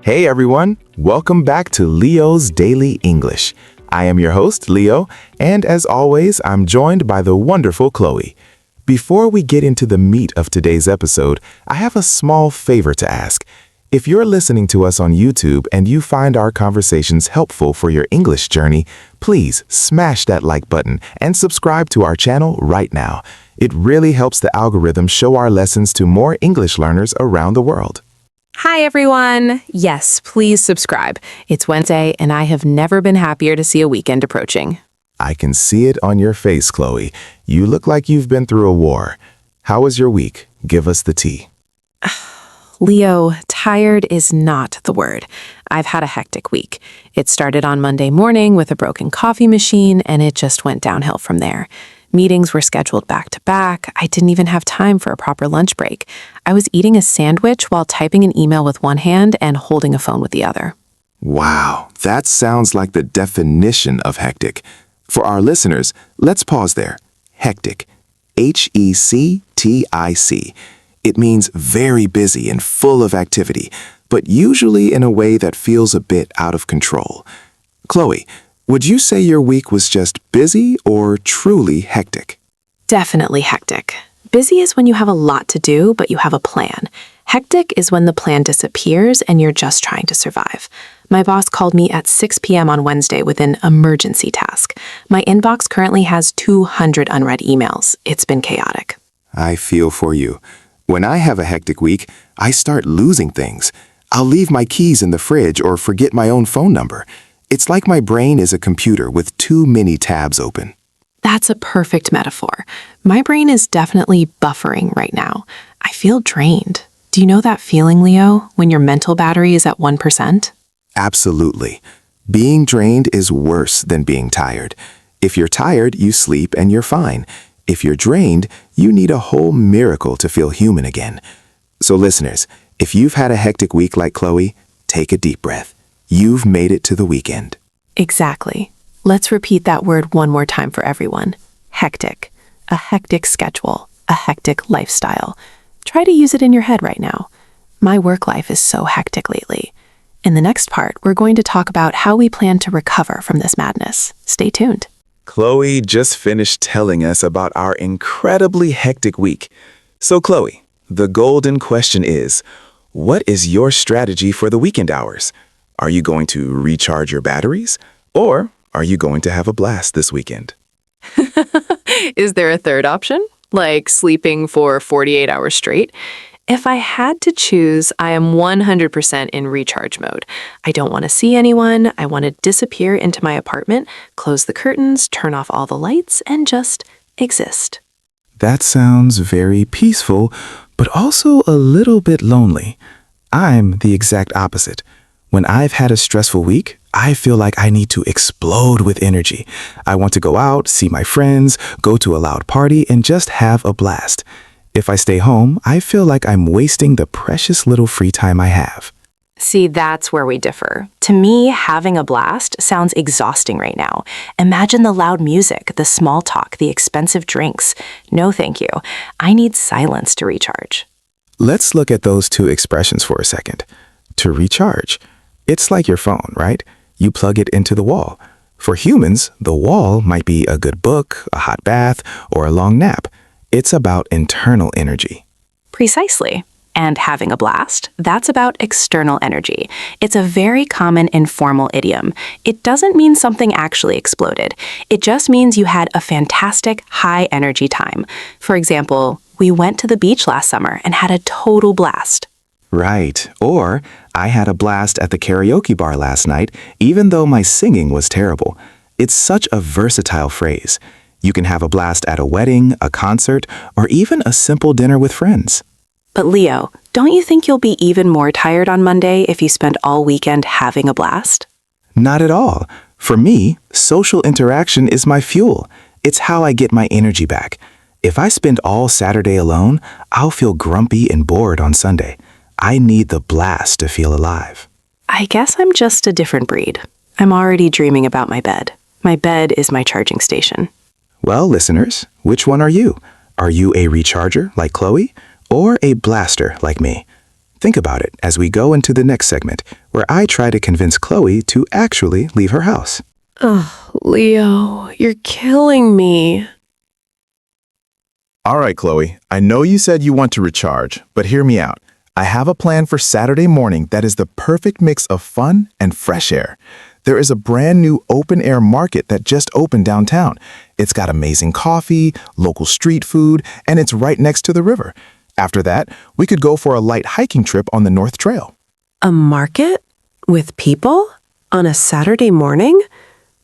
Hey everyone, welcome back to Leo's Daily English. I am your host, Leo, and as always, I'm joined by the wonderful Chloe. Before we get into the meat of today's episode, I have a small favor to ask. If you're listening to us on YouTube and you find our conversations helpful for your English journey, please smash that like button and subscribe to our channel right now. It really helps the algorithm show our lessons to more English learners around the world. Hi, everyone. Yes, please subscribe. It's Wednesday, and I have never been happier to see a weekend approaching. I can see it on your face, Chloe. You look like you've been through a war. How was your week? Give us the tea. Leo, tired is not the word. I've had a hectic week. It started on Monday morning with a broken coffee machine, and it just went downhill from there. Meetings were scheduled back to back. I didn't even have time for a proper lunch break. I was eating a sandwich while typing an email with one hand and holding a phone with the other. Wow, that sounds like the definition of hectic. For our listeners, let's pause there. Hectic. Hectic. It means very busy and full of activity, but usually in a way that feels a bit out of control. Chloe, would you say your week was just busy or truly hectic? Definitely hectic. Busy is when you have a lot to do, but you have a plan. Hectic is when the plan disappears and you're just trying to survive. My boss called me at 6 p.m. on Wednesday with an emergency task. My inbox currently has 200 unread emails. It's been chaotic. I feel for you. When I have a hectic week, I start losing things. I'll leave my keys in the fridge or forget my own phone number. It's like my brain is a computer with too many tabs open. That's a perfect metaphor. My brain is definitely buffering right now. I feel drained. Do you know that feeling, Leo, when your mental battery is at 1%? Absolutely. Being drained is worse than being tired. If you're tired, you sleep and you're fine. If you're drained, you need a whole miracle to feel human again. So listeners, if you've had a hectic week like Chloe, take a deep breath. You've made it to the weekend. Exactly. Let's repeat that word one more time for everyone. Hectic. A hectic schedule. A hectic lifestyle. Try to use it in your head right now. My work life is so hectic lately. In the next part, we're going to talk about how we plan to recover from this madness. Stay tuned. Chloe just finished telling us about our incredibly hectic week. So Chloe, the golden question is, what is your strategy for the weekend hours? Are you going to recharge your batteries? Or are you going to have a blast this weekend? Is there a third option? Like sleeping for 48 hours straight? If I had to choose, I am 100% in recharge mode. I don't want to see anyone. I want to disappear into my apartment, close the curtains, turn off all the lights, and just exist. That sounds very peaceful, but also a little bit lonely. I'm the exact opposite. When I've had a stressful week, I feel like I need to explode with energy. I want to go out, see my friends, go to a loud party, and just have a blast. If I stay home, I feel like I'm wasting the precious little free time I have. See, that's where we differ. To me, having a blast sounds exhausting right now. Imagine the loud music, the small talk, the expensive drinks. No, thank you. I need silence to recharge. Let's look at those two expressions for a second. To recharge. It's like your phone, right? You plug it into the wall. For humans, the wall might be a good book, a hot bath, or a long nap. It's about internal energy. Precisely. And having a blast, that's about external energy. It's a very common informal idiom. It doesn't mean something actually exploded. It just means you had a fantastic, high-energy time. For example, we went to the beach last summer and had a total blast. Right. Or, I had a blast at the karaoke bar last night, even though my singing was terrible. It's such a versatile phrase. You can have a blast at a wedding, a concert, or even a simple dinner with friends. But Leo, don't you think you'll be even more tired on Monday if you spend all weekend having a blast? Not at all. For me, social interaction is my fuel. It's how I get my energy back. If I spend all Saturday alone, I'll feel grumpy and bored on Sunday. I need the blast to feel alive. I guess I'm just a different breed. I'm already dreaming about my bed. My bed is my charging station. Well, listeners, which one are you? Are you a recharger like Chloe or a blaster like me? Think about it as we go into the next segment, where I try to convince Chloe to actually leave her house. Ugh, Leo, you're killing me. All right, Chloe, I know you said you want to recharge, but hear me out. I have a plan for Saturday morning that is the perfect mix of fun and fresh air. There is a brand new open-air market that just opened downtown. It's got amazing coffee, local street food, and it's right next to the river. After that, we could go for a light hiking trip on the North Trail. A market? With people? On a Saturday morning?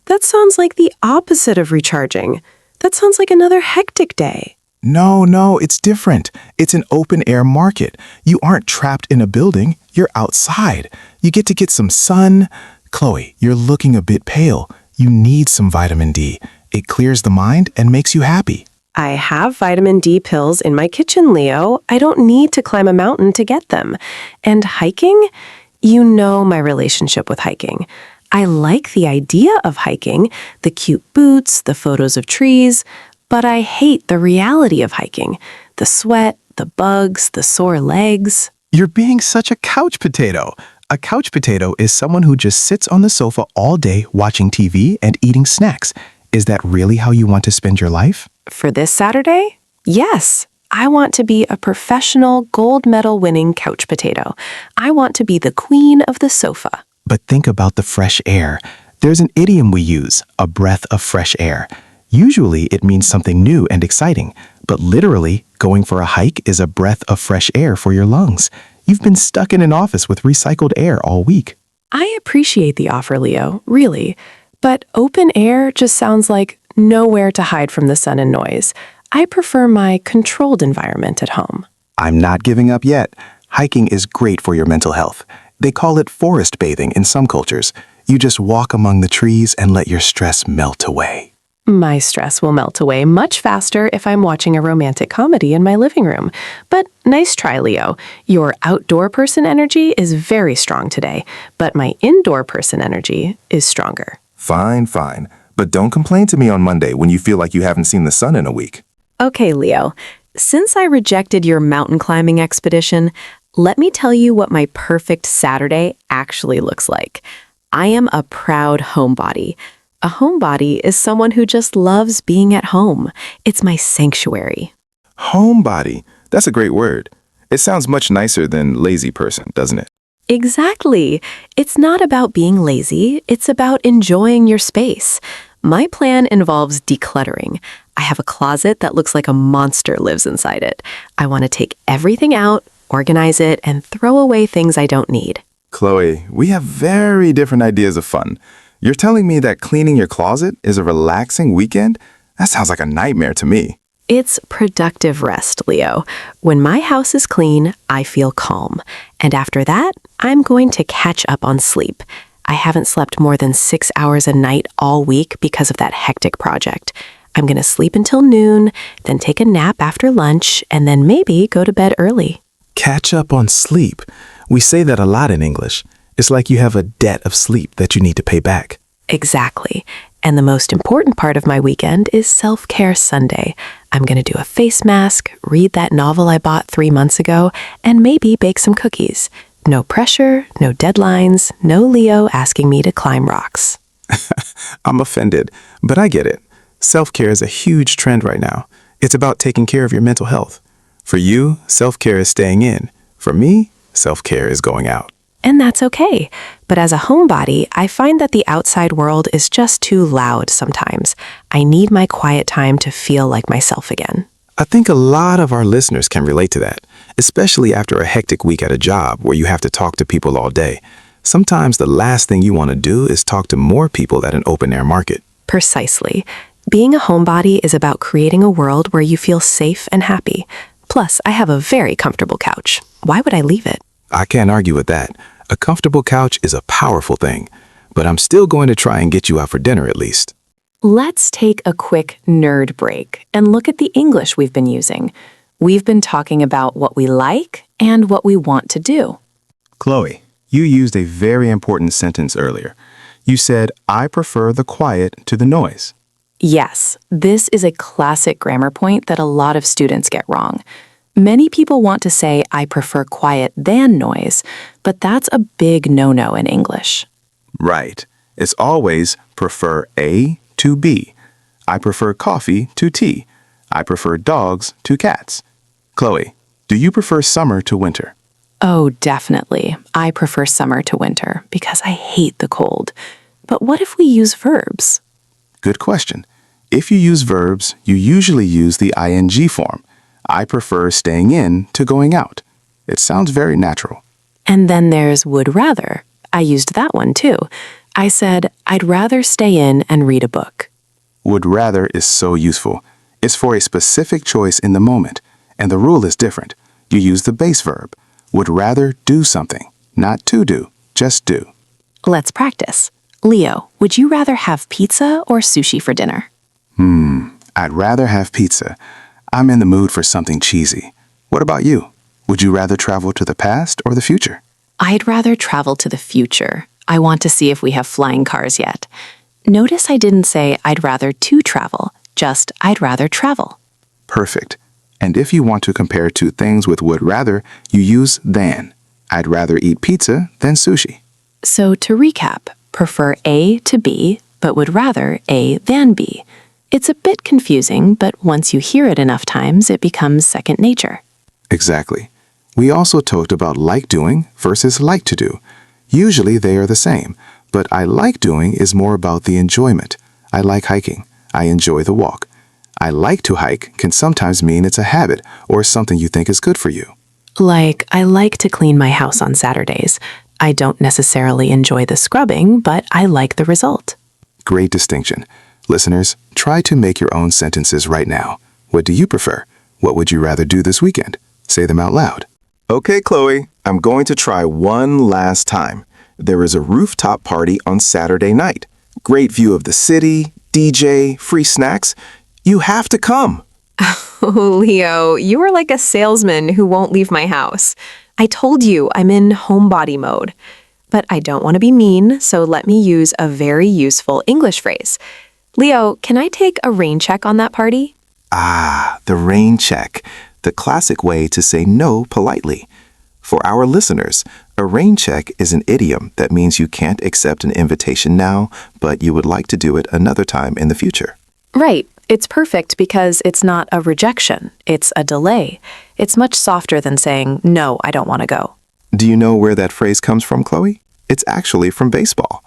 That sounds like the opposite of recharging. That sounds like another hectic day. No, it's different. It's an open-air market. You aren't trapped in a building. You're outside. You get to get some sun. Chloe, you're looking a bit pale. You need some vitamin D. It clears the mind and makes you happy. I have vitamin D pills in my kitchen, Leo. I don't need to climb a mountain to get them. And hiking? You know my relationship with hiking. I like the idea of hiking, the cute boots, the photos of trees, but I hate the reality of hiking. The sweat, the bugs, the sore legs. You're being such a couch potato. A couch potato is someone who just sits on the sofa all day watching TV and eating snacks. Is that really how you want to spend your life? For this Saturday? Yes. I want to be a professional gold medal winning couch potato. I want to be the queen of the sofa. But think about the fresh air. There's an idiom we use, a breath of fresh air. Usually it means something new and exciting, but literally, going for a hike is a breath of fresh air for your lungs. You've been stuck in an office with recycled air all week. I appreciate the offer, Leo, really. But open air just sounds like nowhere to hide from the sun and noise. I prefer my controlled environment at home. I'm not giving up yet. Hiking is great for your mental health. They call it forest bathing in some cultures. You just walk among the trees and let your stress melt away. My stress will melt away much faster if I'm watching a romantic comedy in my living room. But nice try, Leo. Your outdoor person energy is very strong today, but my indoor person energy is stronger. Fine. But don't complain to me on Monday when you feel like you haven't seen the sun in a week. Okay, Leo. Since I rejected your mountain climbing expedition, let me tell you what my perfect Saturday actually looks like. I am a proud homebody. A homebody is someone who just loves being at home. It's my sanctuary. Homebody. That's a great word. It sounds much nicer than lazy person, doesn't it? Exactly. It's not about being lazy. It's about enjoying your space. My plan involves decluttering. I have a closet that looks like a monster lives inside it. I want to take everything out, organize it, and throw away things I don't need. Chloe, we have very different ideas of fun. You're telling me that cleaning your closet is a relaxing weekend? That sounds like a nightmare to me. It's productive rest, Leo. When my house is clean, I feel calm. And after that, I'm going to catch up on sleep. I haven't slept more than 6 hours a night all week because of that hectic project. I'm going to sleep until noon, then take a nap after lunch, and then maybe go to bed early. Catch up on sleep. We say that a lot in English. It's like you have a debt of sleep that you need to pay back. Exactly. And the most important part of my weekend is self-care Sunday. I'm going to do a face mask, read that novel I bought 3 months ago, and maybe bake some cookies. No pressure, no deadlines, no Leo asking me to climb rocks. I'm offended, but I get it. Self-care is a huge trend right now. It's about taking care of your mental health. For you, self-care is staying in. For me, self-care is going out. And that's okay. But as a homebody, I find that the outside world is just too loud sometimes. I need my quiet time to feel like myself again. I think a lot of our listeners can relate to that, especially after a hectic week at a job where you have to talk to people all day. Sometimes the last thing you want to do is talk to more people at an open-air market. Precisely. Being a homebody is about creating a world where you feel safe and happy. Plus, I have a very comfortable couch. Why would I leave it? I can't argue with that. A comfortable couch is a powerful thing, but I'm still going to try and get you out for dinner at least. Let's take a quick nerd break and look at the English we've been using. We've been talking about what we like and what we want to do. Chloe, you used a very important sentence earlier. You said, I prefer the quiet to the noise. Yes, this is a classic grammar point that a lot of students get wrong. Many people want to say, I prefer quiet than noise, but that's a big no-no in English. Right. It's always prefer A to B. I prefer coffee to tea. I prefer dogs to cats. Chloe, do you prefer summer to winter? Oh, definitely. I prefer summer to winter because I hate the cold. But what if we use verbs? Good question. If you use verbs, you usually use the ing form. I prefer staying in to going out. It sounds very natural. And then there's would rather. I used that one too. I said, I'd rather stay in and read a book. Would rather is so useful. It's for a specific choice in the moment, and the rule is different. You use the base verb. Would rather do something, not to do, just do. Let's practice. Leo, would you rather have pizza or sushi for dinner? I'd rather have pizza. I'm in the mood for something cheesy. What about you? Would you rather travel to the past or the future? I'd rather travel to the future. I want to see if we have flying cars yet. Notice I didn't say I'd rather to travel, just I'd rather travel. Perfect. And if you want to compare two things with would rather, you use than. I'd rather eat pizza than sushi. So to recap, prefer A to B, but would rather A than B. It's a bit confusing, but once you hear it enough times, it becomes second nature. Exactly. We also talked about like doing versus like to do. Usually they are the same, but I like doing is more about the enjoyment. I like hiking. I enjoy the walk. I like to hike can sometimes mean it's a habit or something you think is good for you. Like, I like to clean my house on Saturdays. I don't necessarily enjoy the scrubbing, but I like the result. Great distinction. Listeners, try to make your own sentences right now. What do you prefer? What would you rather do this weekend? Say them out loud. Okay, Chloe, I'm going to try one last time. There is a rooftop party on Saturday night. Great view of the city, DJ, free snacks. You have to come. Oh, Leo, you are like a salesman who won't leave my house. I told you I'm in homebody mode. But I don't want to be mean, so let me use a very useful English phrase. Leo, can I take a rain check on that party? The rain check. The classic way to say no politely. For our listeners, a rain check is an idiom that means you can't accept an invitation now, but you would like to do it another time in the future. Right. It's perfect because it's not a rejection. It's a delay. It's much softer than saying, no, I don't want to go. Do you know where that phrase comes from, Chloe? It's actually from baseball.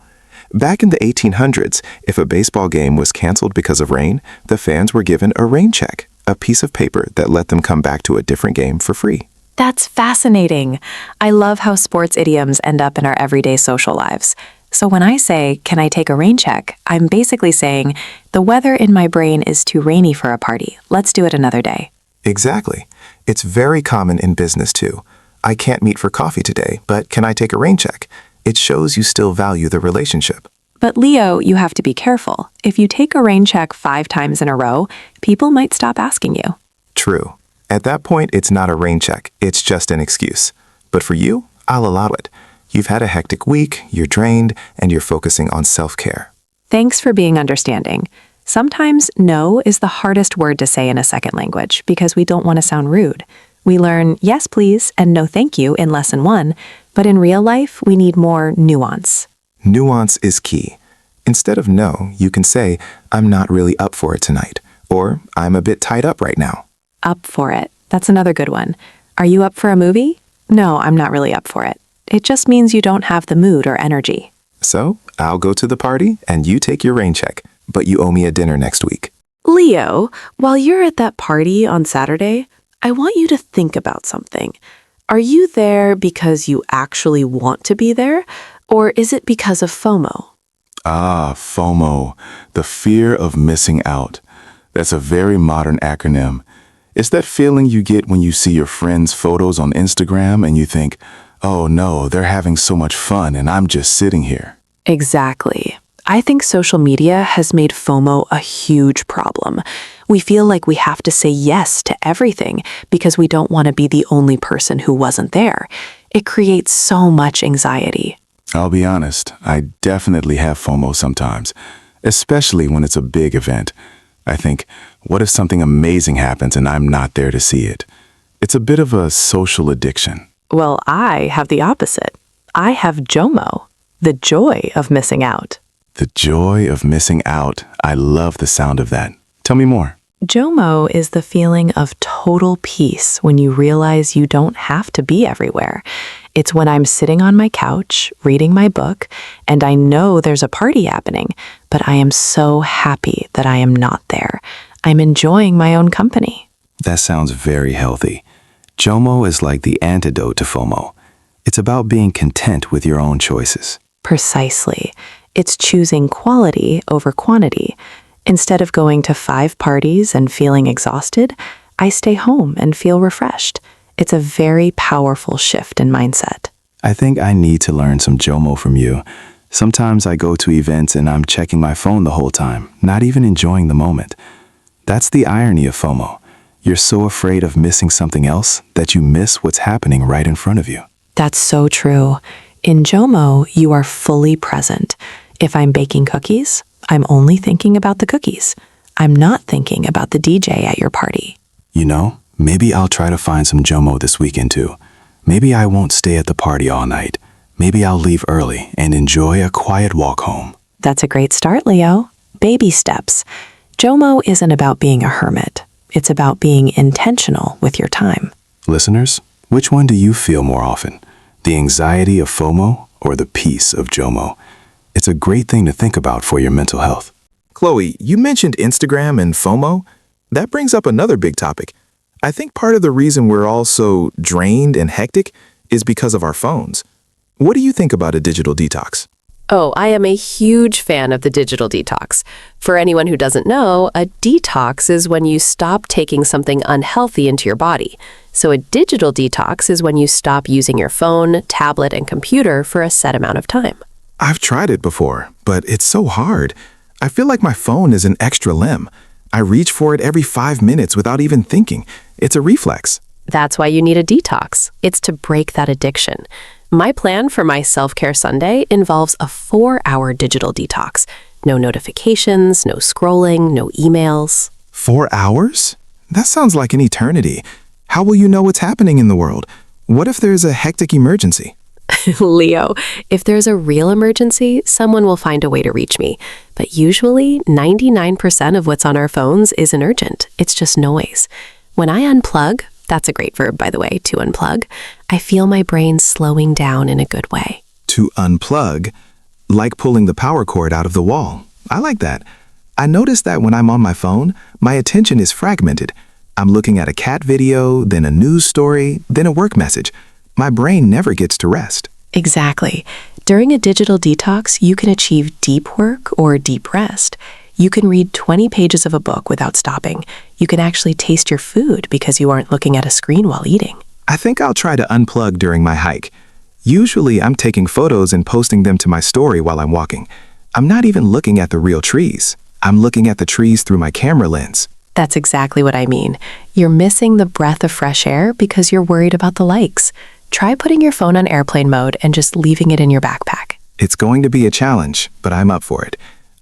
Back in the 1800s, if a baseball game was canceled because of rain, the fans were given a rain check, a piece of paper that let them come back to a different game for free. That's fascinating. I love how sports idioms end up in our everyday social lives. So when I say, can I take a rain check, I'm basically saying, the weather in my brain is too rainy for a party. Let's do it another day. Exactly. It's very common in business too. I can't meet for coffee today, but can I take a rain check? It shows you still value the relationship. But Leo, you have to be careful. If you take a rain check 5 times in a row, people might stop asking you. True. At that point, it's not a rain check. It's just an excuse. But for you, I'll allow it. You've had a hectic week, you're drained, and you're focusing on self-care. Thanks for being understanding. Sometimes no is the hardest word to say in a second language because we don't want to sound rude. We learn yes, please, and no, thank you in lesson 1, but in real life, we need more nuance. Nuance is key. Instead of no, you can say, I'm not really up for it tonight, or I'm a bit tied up right now. Up for it. That's another good one. Are you up for a movie? No, I'm not really up for it. It just means you don't have the mood or energy. So, I'll go to the party and you take your rain check, but you owe me a dinner next week. Leo, while you're at that party on Saturday, I want you to think about something. Are you there because you actually want to be there, or is it because of FOMO? FOMO, the fear of missing out. That's a very modern acronym. It's that feeling you get when you see your friends' photos on Instagram and you think, oh no, they're having so much fun and I'm just sitting here. Exactly. I think social media has made FOMO a huge problem. We feel like we have to say yes to everything because we don't want to be the only person who wasn't there. It creates so much anxiety. I'll be honest, I definitely have FOMO sometimes, especially when it's a big event. I think, what if something amazing happens and I'm not there to see it? It's a bit of a social addiction. Well, I have the opposite. I have JOMO, the joy of missing out. The joy of missing out. I love the sound of that. Tell me more. JOMO is the feeling of total peace when you realize you don't have to be everywhere. It's when I'm sitting on my couch, reading my book, and I know there's a party happening, but I am so happy that I am not there. I'm enjoying my own company. That sounds very healthy. JOMO is like the antidote to FOMO. It's about being content with your own choices. Precisely. It's choosing quality over quantity. Instead of going to 5 parties and feeling exhausted, I stay home and feel refreshed. It's a very powerful shift in mindset. I think I need to learn some JOMO from you. Sometimes I go to events and I'm checking my phone the whole time, not even enjoying the moment. That's the irony of FOMO. You're so afraid of missing something else that you miss what's happening right in front of you. That's so true. In JOMO, you are fully present. If I'm baking cookies, I'm only thinking about the cookies. I'm not thinking about the DJ at your party. You know, maybe I'll try to find some JOMO this weekend too. Maybe I won't stay at the party all night. Maybe I'll leave early and enjoy a quiet walk home. That's a great start, Leo. Baby steps. JOMO isn't about being a hermit. It's about being intentional with your time. Listeners, which one do you feel more often? The anxiety of FOMO or the peace of JOMO? It's a great thing to think about for your mental health. Chloe, you mentioned Instagram and FOMO. That brings up another big topic. I think part of the reason we're all so drained and hectic is because of our phones. What do you think about a digital detox? Oh, I am a huge fan of the digital detox. For anyone who doesn't know, a detox is when you stop taking something unhealthy into your body. So a digital detox is when you stop using your phone, tablet, and computer for a set amount of time. I've tried it before, but it's so hard. I feel like my phone is an extra limb. I reach for it every 5 minutes without even thinking. It's a reflex. That's why you need a detox. It's to break that addiction. My plan for my self-care Sunday involves a 4-hour digital detox. No notifications, no scrolling, no emails. 4 hours? That sounds like an eternity. How will you know what's happening in the world? What if there's a hectic emergency? Leo, if there's a real emergency, someone will find a way to reach me. But usually, 99% of what's on our phones isn't urgent. It's just noise. When I unplug, that's a great verb, by the way, to unplug, I feel my brain slowing down in a good way. To unplug, like pulling the power cord out of the wall. I like that. I notice that when I'm on my phone, my attention is fragmented. I'm looking at a cat video, then a news story, then a work message. My brain never gets to rest. Exactly. During a digital detox, you can achieve deep work or deep rest. You can read 20 pages of a book without stopping. You can actually taste your food because you aren't looking at a screen while eating. I think I'll try to unplug during my hike. Usually, I'm taking photos and posting them to my story while I'm walking. I'm not even looking at the real trees. I'm looking at the trees through my camera lens. That's exactly what I mean. You're missing the breath of fresh air because you're worried about the likes. Try putting your phone on airplane mode and just leaving it in your backpack. It's going to be a challenge, but I'm up for it.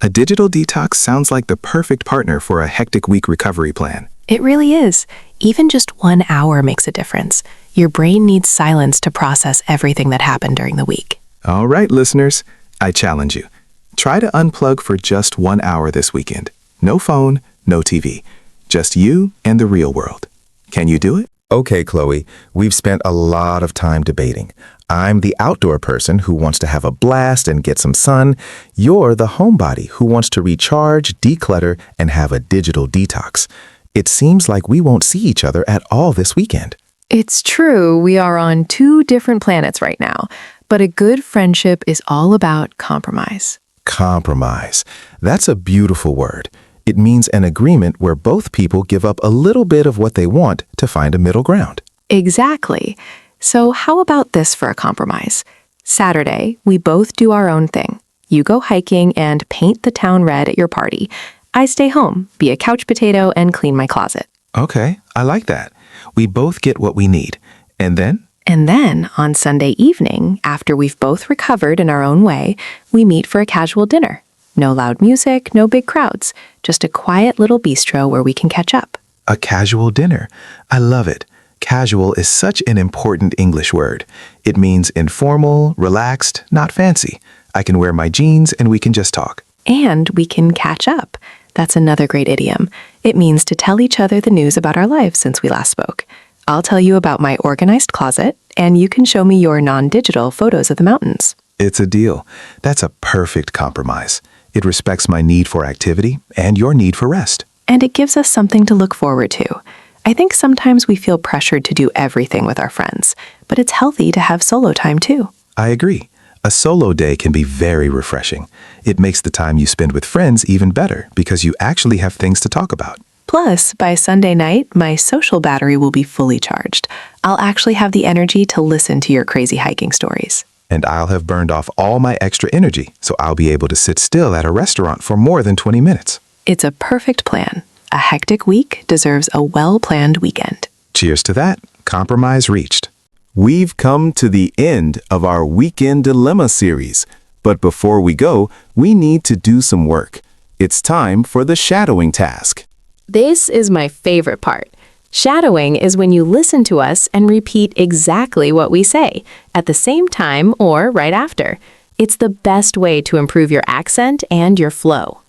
A digital detox sounds like the perfect partner for a hectic week recovery plan. It really is. Even just 1 hour makes a difference. Your brain needs silence to process everything that happened during the week. All right, listeners, I challenge you. Try to unplug for just 1 hour this weekend. No phone, no TV. Just you and the real world. Can you do it? Okay, Chloe, we've spent a lot of time debating. I'm the outdoor person who wants to have a blast and get some sun. You're the homebody who wants to recharge, declutter, and have a digital detox. It seems like we won't see each other at all this weekend. It's true, we are on 2 different planets right now, but a good friendship is all about compromise. Compromise. That's a beautiful word. It means an agreement where both people give up a little bit of what they want to find a middle ground. Exactly. So how about this for a compromise? Saturday, we both do our own thing. You go hiking and paint the town red at your party. I stay home, be a couch potato, and clean my closet. Okay, I like that. We both get what we need. And then? And then, on Sunday evening, after we've both recovered in our own way, we meet for a casual dinner. No loud music, no big crowds, just a quiet little bistro where we can catch up. A casual dinner. I love it. Casual is such an important English word. It means informal, relaxed, not fancy. I can wear my jeans and we can just talk. And we can catch up. That's another great idiom. It means to tell each other the news about our lives since we last spoke. I'll tell you about my organized closet, and you can show me your non-digital photos of the mountains. It's a deal. That's a perfect compromise. It respects my need for activity and your need for rest. And it gives us something to look forward to. I think sometimes we feel pressured to do everything with our friends, but it's healthy to have solo time too. I agree. A solo day can be very refreshing. It makes the time you spend with friends even better because you actually have things to talk about. Plus, by Sunday night, my social battery will be fully charged. I'll actually have the energy to listen to your crazy hiking stories. And I'll have burned off all my extra energy, so I'll be able to sit still at a restaurant for more than 20 minutes. It's a perfect plan. A hectic week deserves a well-planned weekend. Cheers to that. Compromise reached. We've come to the end of our Weekend Dilemma series. But before we go, we need to do some work. It's time for the shadowing task. This is my favorite part. Shadowing is when you listen to us and repeat exactly what we say, at the same time or right after. It's the best way to improve your accent and your flow.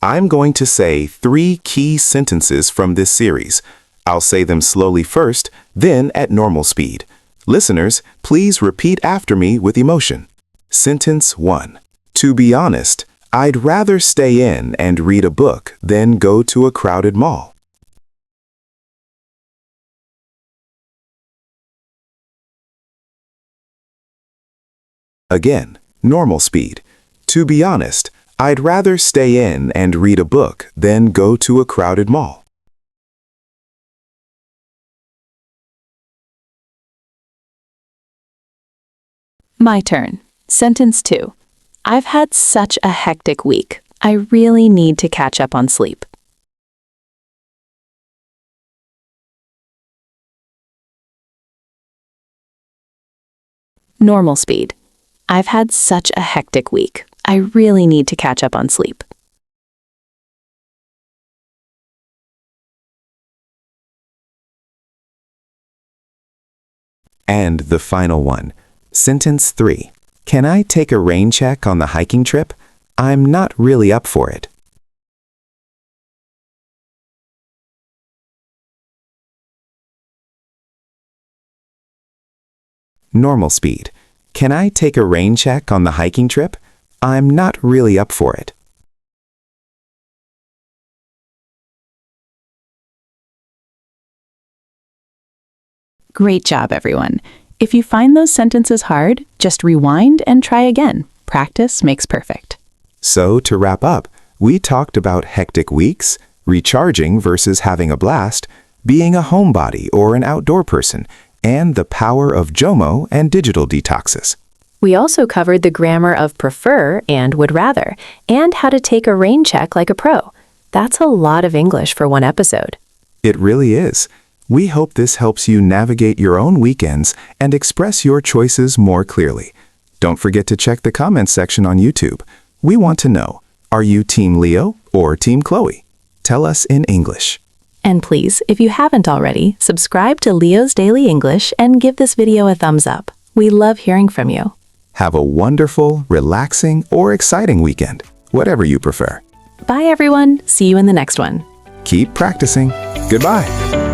I'm going to say 3 key sentences from this series. I'll say them slowly first, then at normal speed. Listeners, please repeat after me with emotion. Sentence 1. To be honest, I'd rather stay in and read a book than go to a crowded mall. Again, normal speed. To be honest, I'd rather stay in and read a book than go to a crowded mall. My turn. Sentence 2. I've had such a hectic week. I really need to catch up on sleep. Normal speed. I've had such a hectic week. I really need to catch up on sleep. And the final one. Sentence 3. Can I take a rain check on the hiking trip? I'm not really up for it. Normal speed. Can I take a rain check on the hiking trip? I'm not really up for it. Great job, everyone. If you find those sentences hard, just rewind and try again. Practice makes perfect. So, to wrap up, we talked about hectic weeks, recharging versus having a blast, being a homebody or an outdoor person, and the power of JOMO and digital detoxes. We also covered the grammar of prefer and would rather, and how to take a rain check like a pro. That's a lot of English for one episode. It really is. We hope this helps you navigate your own weekends and express your choices more clearly. Don't forget to check the comments section on YouTube. We want to know, are you Team Leo or Team Chloe? Tell us in English. And please, if you haven't already, subscribe to Leo's Daily English and give this video a thumbs up. We love hearing from you. Have a wonderful, relaxing, or exciting weekend, whatever you prefer. Bye, everyone. See you in the next one. Keep practicing. Goodbye.